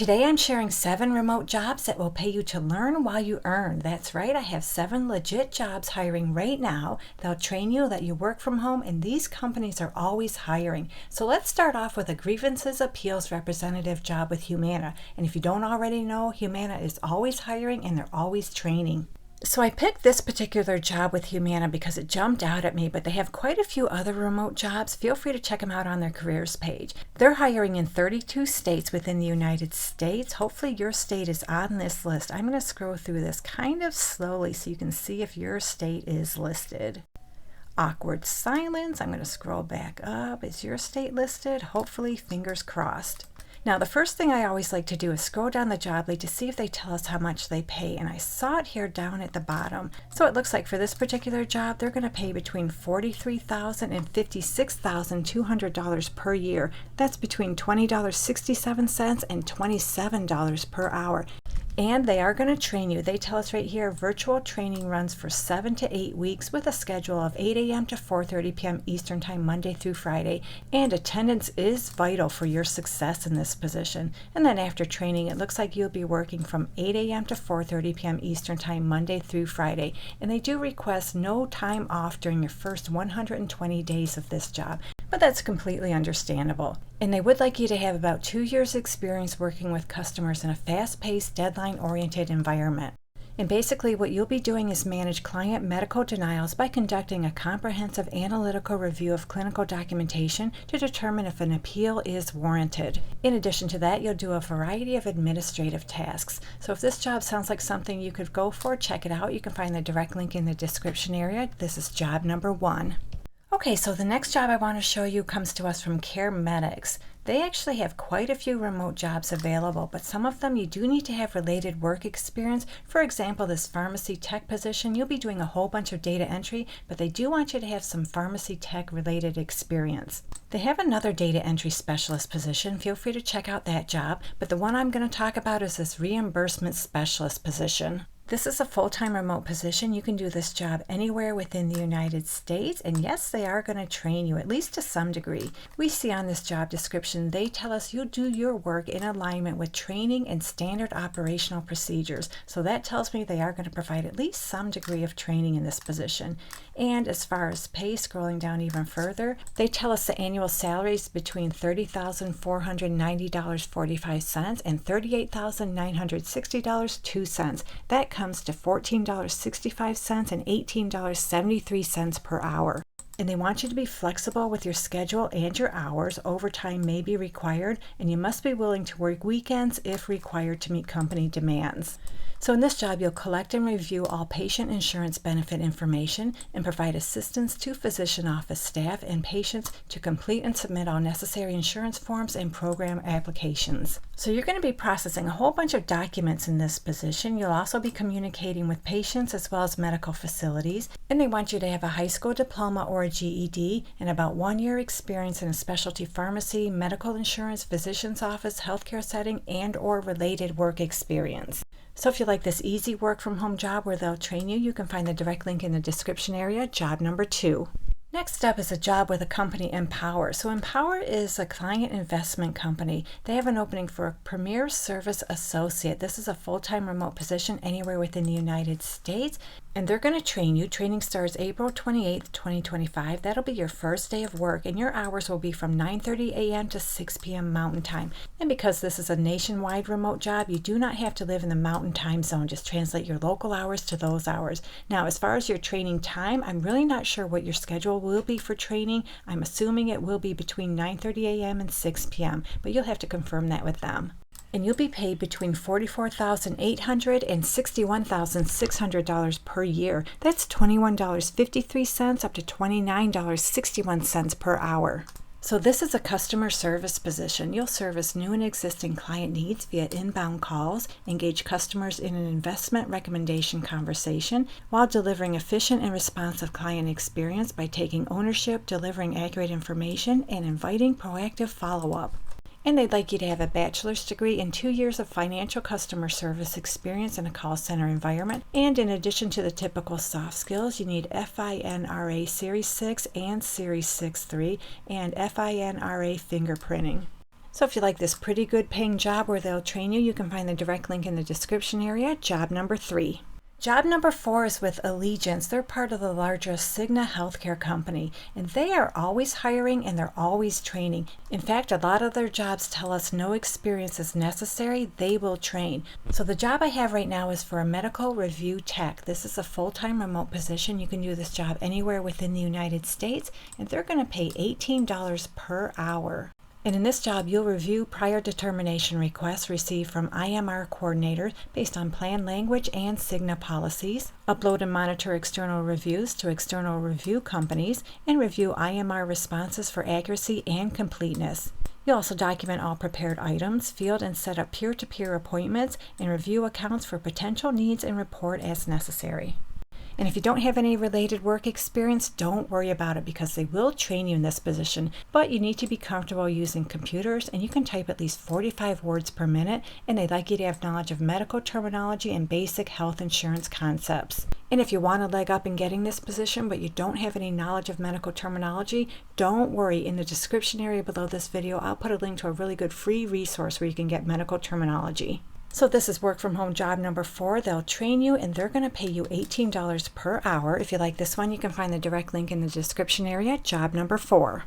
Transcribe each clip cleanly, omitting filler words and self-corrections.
Today I'm sharing 7 remote jobs that will pay you to learn while you earn. That's right, I have 7 legit jobs hiring right now. They'll train you, let you work from home, and these companies are always hiring. So let's start off with a grievances appeals representative job with Humana. And if you don't already know, Humana is always hiring and they're always training. So I picked this particular job with Humana because it jumped out at me, but they have quite a few other remote jobs. Feel free to check them out on their careers page. They're hiring in 32 states within the United States. Hopefully your state is on this list. I'm going to scroll through this kind of slowly so you can see if your state is listed. Awkward silence. I'm going to scroll back up. Is your state listed? Hopefully, fingers crossed. Now, the first thing I always like to do is scroll down the job lead to see if they tell us how much they pay, and I saw it here down at the bottom. So it looks like for this particular job, they're going to pay between $43,000 and $56,200 per year. That's between $20.67 and $27 per hour. And they are going to train you. They tell us right here, virtual training runs for 7 to 8 weeks with a schedule of 8 a.m. to 4:30 p.m. Eastern Time, Monday through Friday. And attendance is vital for your success in this position. And then after training, it looks like you'll be working from 8 a.m. to 4:30 p.m. Eastern Time, Monday through Friday. And they do request no time off during your first 120 days of this job. But that's completely understandable. And they would like you to have about 2 years experience working with customers in a fast-paced, deadline-oriented environment. And basically what you'll be doing is manage client medical denials by conducting a comprehensive analytical review of clinical documentation to determine if an appeal is warranted. In addition to that, you'll do a variety of administrative tasks. So if this job sounds like something you could go for, check it out. You can find the direct link in the description area. This is job number 1. Okay, so the next job I want to show you comes to us from Care Medics. They actually have quite a few remote jobs available, but some of them you do need to have related work experience. For example, this pharmacy tech position, you'll be doing a whole bunch of data entry, but they do want you to have some pharmacy tech related experience. They have another data entry specialist position. Feel free to check out that job, but the one I'm going to talk about is this reimbursement specialist position. This is a full-time remote position. You can do this job anywhere within the United States, and yes, they are going to train you, at least to some degree. We see on this job description, they tell us you'll do your work in alignment with training and standard operational procedures. So that tells me they are going to provide at least some degree of training in this position. And as far as pay, scrolling down even further, they tell us the annual salary is between $30,490.45 and $38,960.02. That comes to $14.65 and $18.73 per hour. And they want you to be flexible with your schedule and your hours. Overtime may be required, and you must be willing to work weekends if required to meet company demands. So in this job, you'll collect and review all patient insurance benefit information and provide assistance to physician office staff and patients to complete and submit all necessary insurance forms and program applications. So you're going to be processing a whole bunch of documents in this position. You'll also be communicating with patients as well as medical facilities, and they want you to have a high school diploma or a GED and about 1 year experience in a specialty pharmacy, medical insurance, physician's office, healthcare setting, and or related work experience. So if you like this easy work from home job where they'll train you, you can find the direct link in the description area, job number 2. Next up is a job with a company, Empower. So Empower is a client investment company. They have an opening for a Premier Service Associate. This is a full-time remote position anywhere within the United States. And they're going to train you. Training starts April 28th, 2025. That'll be your first day of work, and your hours will be from 9:30 a.m. to 6 p.m. Mountain Time. And because this is a nationwide remote job, you do not have to live in the Mountain Time Zone. Just translate your local hours to those hours. Now, as far as your training time, I'm really not sure what your schedule will be for training. I'm assuming it will be between 9:30 a.m. and 6 p.m., but you'll have to confirm that with them. And you'll be paid between $44,800 and $61,600 per year. That's $21.53 up to $29.61 per hour. So this is a customer service position. You'll service new and existing client needs via inbound calls, engage customers in an investment recommendation conversation, while delivering efficient and responsive client experience by taking ownership, delivering accurate information, and inviting proactive follow-up. And they'd like you to have a bachelor's degree and 2 years of financial customer service experience in a call center environment. And in addition to the typical soft skills, you need FINRA Series 6 and Series 6-3 and FINRA fingerprinting. So if you like this pretty good paying job where they'll train you, you can find the direct link in the description area, job number 3. Job number 4 is with Allegiance. They're part of the larger Cigna healthcare company, and they are always hiring and they're always training. In fact, a lot of their jobs tell us no experience is necessary. They will train. So the job I have right now is for a medical review tech. This is a full-time remote position. You can do this job anywhere within the United States, and they're going to pay $18 per hour. And in this job, you'll review prior determination requests received from IMR coordinators based on plan language and Cigna policies, upload and monitor external reviews to external review companies, and review IMR responses for accuracy and completeness. You'll also document all prepared items, field and set up peer-to-peer appointments, and review accounts for potential needs and report as necessary. And if you don't have any related work experience, don't worry about it because they will train you in this position, but you need to be comfortable using computers, and you can type at least 45 words per minute, and they'd like you to have knowledge of medical terminology and basic health insurance concepts. And if you want a leg up in getting this position, but you don't have any knowledge of medical terminology, don't worry. In the description area below this video, I'll put a link to a really good free resource where you can get medical terminology. So this is work from home job number 4. They'll train you and they're going to pay you $18 per hour. If you like this one, you can find the direct link in the description area, job number 4.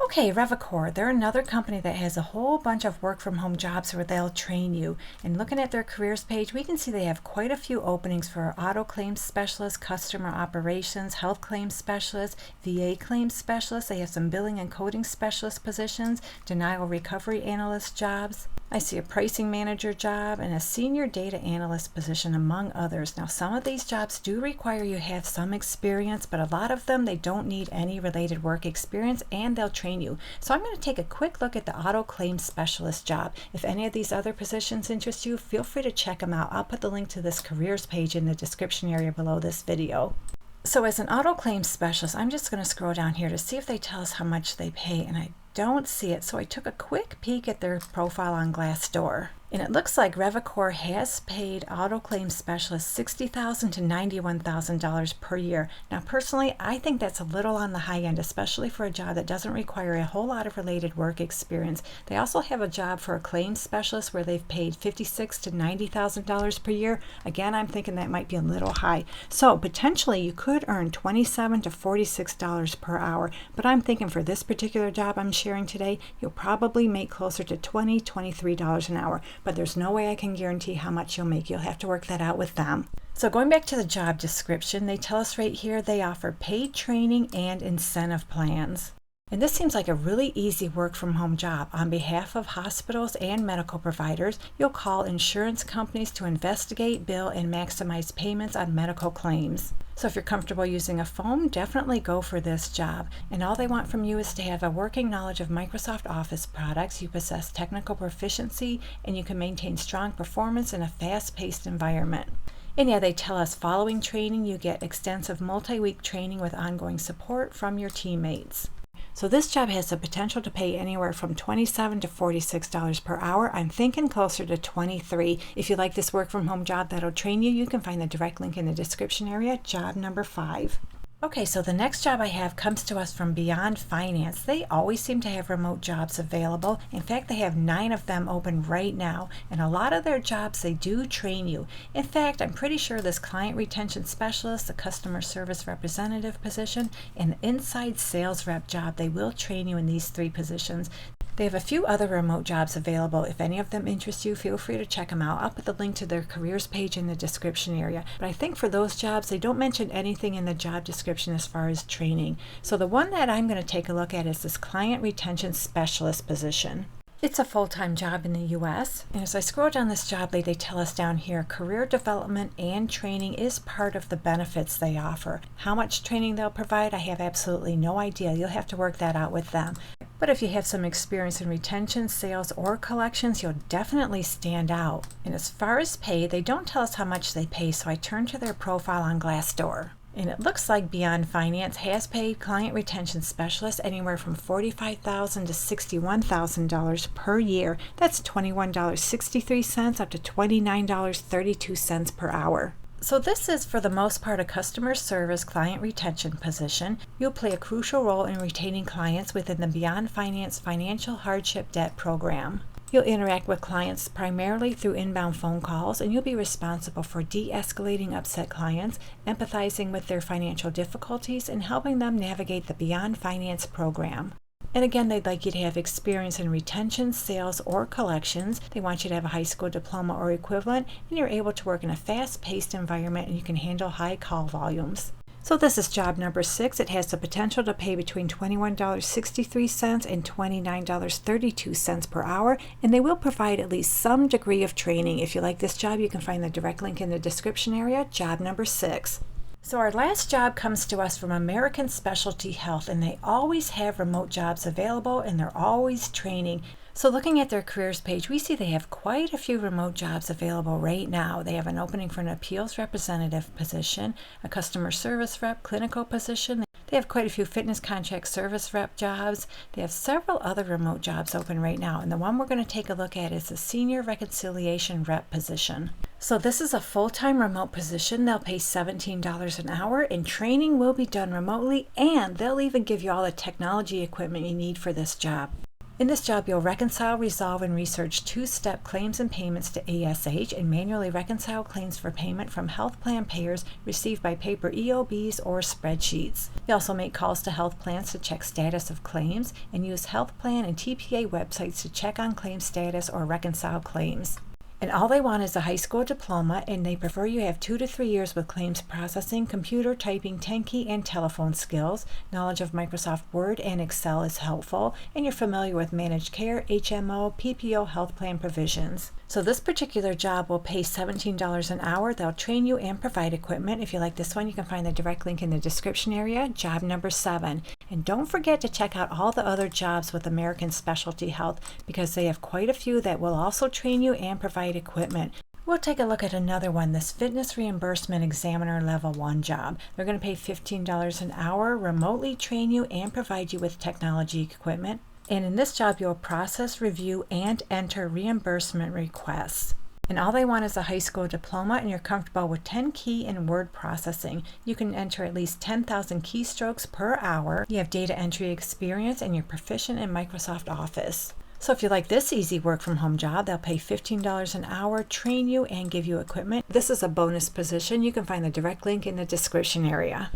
Okay, Revacor, they're another company that has a whole bunch of work from home jobs where they'll train you. And looking at their careers page, we can see they have quite a few openings for auto claims specialist, customer operations, health claims specialist, VA claims specialist. They have some billing and coding specialist positions, denial recovery analyst jobs. I see a pricing manager job and a senior data analyst position, among others. Now, some of these jobs do require you have some experience, but a lot of them, they don't need any related work experience, and they'll train you. So I'm going to take a quick look at the auto claims specialist job. If any of these other positions interest you, feel free to check them out. I'll put the link to this careers page in the description area below this video. So as an auto claims specialist, I'm just going to scroll down here to see if they tell us how much they pay, and I don't see it, so I took a quick peek at their profile on Glassdoor. And it looks like Revacor has paid auto claims specialists $60,000 to $91,000 per year. Now, personally, I think that's a little on the high end, especially for a job that doesn't require a whole lot of related work experience. They also have a job for a claims specialist where they've paid $56,000 to $90,000 per year. Again, I'm thinking that might be a little high. So potentially you could earn $27 to $46 per hour, but I'm thinking for this particular job I'm sharing today, you'll probably make closer to $20, $23 an hour. But there's no way I can guarantee how much you'll make. You'll have to work that out with them. So going back to the job description, they tell us right here they offer paid training and incentive plans. And this seems like a really easy work from home job. On behalf of hospitals and medical providers, you'll call insurance companies to investigate, bill, and maximize payments on medical claims. So if you're comfortable using a phone, definitely go for this job. And all they want from you is to have a working knowledge of Microsoft Office products, you possess technical proficiency, and you can maintain strong performance in a fast-paced environment. And yeah, they tell us following training, you get extensive multi-week training with ongoing support from your teammates. So this job has the potential to pay anywhere from $27 to $46 per hour. I'm thinking closer to $23. If you like this work from home job that'll train you, you can find the direct link in the description area, job number 5. Okay, so the next job I have comes to us from Beyond Finance. They always seem to have remote jobs available. In fact, they have 9 of them open right now, and a lot of their jobs, they do train you. In fact, I'm pretty sure this client retention specialist, the customer service representative position, and the inside sales rep job, they will train you in these 3 positions. They have a few other remote jobs available. If any of them interest you, feel free to check them out. I'll put the link to their careers page in the description area. But I think for those jobs, they don't mention anything in the job description as far as training. So the one that I'm going to take a look at is this client retention specialist position. It's a full-time job in the U.S. And as I scroll down this job lead, they tell us down here, career development and training is part of the benefits they offer. How much training they'll provide, I have absolutely no idea. You'll have to work that out with them. But if you have some experience in retention, sales, or collections, you'll definitely stand out. And as far as pay, they don't tell us how much they pay, so I turn to their profile on Glassdoor. And it looks like Beyond Finance has paid client retention specialists anywhere from $45,000 to $61,000 per year. That's $21.63 up to $29.32 per hour. So this is for the most part a customer service client retention position. You'll play a crucial role in retaining clients within the Beyond Finance Financial Hardship Debt Program. You'll interact with clients primarily through inbound phone calls, and you'll be responsible for de-escalating upset clients, empathizing with their financial difficulties, and helping them navigate the Beyond Finance program. And again, they'd like you to have experience in retention, sales, or collections. They want you to have a high school diploma or equivalent, and you're able to work in a fast-paced environment and you can handle high call volumes. So this is job number 6. It has the potential to pay between $21.63 and $29.32 per hour, and they will provide at least some degree of training. If you like this job, you can find the direct link in the description area, job number 6. So our last job comes to us from American Specialty Health, and they always have remote jobs available and they're always training. So looking at their careers page, we see they have quite a few remote jobs available right now. They have an opening for an appeals representative position, a customer service rep, clinical position. They have quite a few fitness contract service rep jobs. They have several other remote jobs open right now, and the one we're going to take a look at is the senior reconciliation rep position. So this is a full-time remote position. They'll pay $17 an hour, and training will be done remotely, and they'll even give you all the technology equipment you need for this job. In this job, you'll reconcile, resolve, and research two-step claims and payments to ASH and manually reconcile claims for payment from health plan payers received by paper EOBs or spreadsheets. You also make calls to health plans to check status of claims and use health plan and TPA websites to check on claim status or reconcile claims. And all they want is a high school diploma, and they prefer you have 2 to 3 years with claims processing, computer typing, 10-key, and telephone skills. Knowledge of Microsoft Word and Excel is helpful, and you're familiar with managed care, HMO, PPO health plan provisions. So this particular job will pay $17 an hour. They'll train you and provide equipment. If you like this one, you can find the direct link in the description area, job number 7. And don't forget to check out all the other jobs with American Specialty Health, because they have quite a few that will also train you and provide equipment. We'll take a look at another one, this Fitness Reimbursement Examiner Level 1 job. They're going to pay $15 an hour, remotely train you, and provide you with technology equipment. And in this job, you'll process, review, and enter reimbursement requests. And all they want is a high school diploma, and you're comfortable with 10-key and word processing. You can enter at least 10,000 keystrokes per hour. You have data entry experience, and you're proficient in Microsoft Office. So if you like this easy work-from-home job, they'll pay $15 an hour, train you, and give you equipment. This is a bonus position. You can find the direct link in the description area.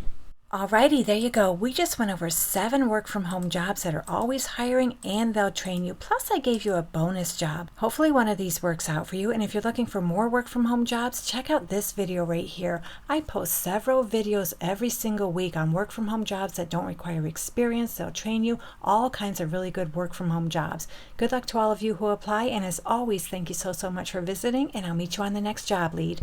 Alrighty, there you go. We just went over 7 work-from-home jobs that are always hiring, and they'll train you. Plus, I gave you a bonus job. Hopefully one of these works out for you. And if you're looking for more work-from-home jobs, check out this video right here. I post several videos every single week on work-from-home jobs that don't require experience. They'll train you. All kinds of really good work-from-home jobs. Good luck to all of you who apply. And as always, thank you so much for visiting, and I'll meet you on the next job lead.